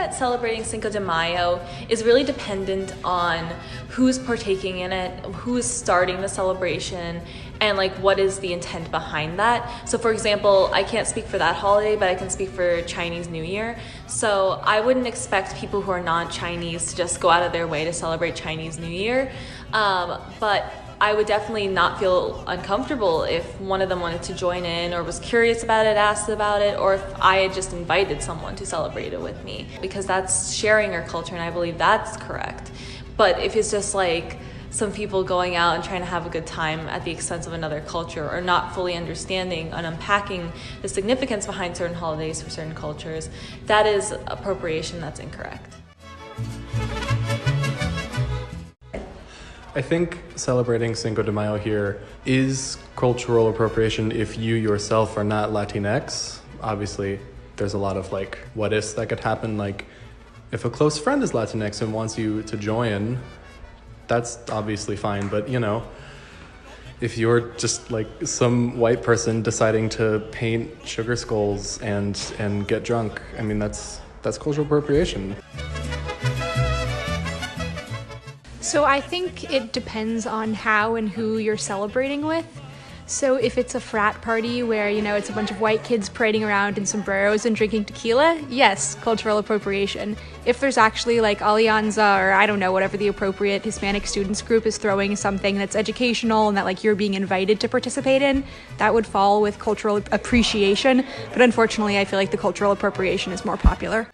that celebrating Cinco de Mayo is really dependent on who's partaking in it, who is starting the celebration, and like what is the intent behind that. So for example, I can't speak for that holiday, but I can speak for Chinese New Year. So I wouldn't expect people who are non-Chinese to just go out of their way to celebrate Chinese New Year. But I would definitely not feel uncomfortable if one of them wanted to join in or was curious about it, asked about it, or if I had just invited someone to celebrate it with me, because that's sharing our culture and I believe that's correct. But if it's just like some people going out and trying to have a good time at the expense of another culture, or not fully understanding and unpacking the significance behind certain holidays for certain cultures, that is appropriation that's incorrect. I think celebrating Cinco de Mayo here is cultural appropriation if you yourself are not Latinx. Obviously, there's a lot of like what ifs that could happen. Like if a close friend is Latinx and wants you to join, that's obviously fine. But you know, if you're just like some white person deciding to paint sugar skulls and get drunk, I mean that's cultural appropriation. So I think it depends on how and who you're celebrating with. So if it's a frat party where, you know, it's a bunch of white kids parading around in sombreros and drinking tequila, yes, cultural appropriation. If there's actually like Alianza or I don't know, whatever the appropriate Hispanic students group is throwing something that's educational and that like you're being invited to participate in, that would fall with cultural appreciation. But unfortunately, I feel like the cultural appropriation is more popular.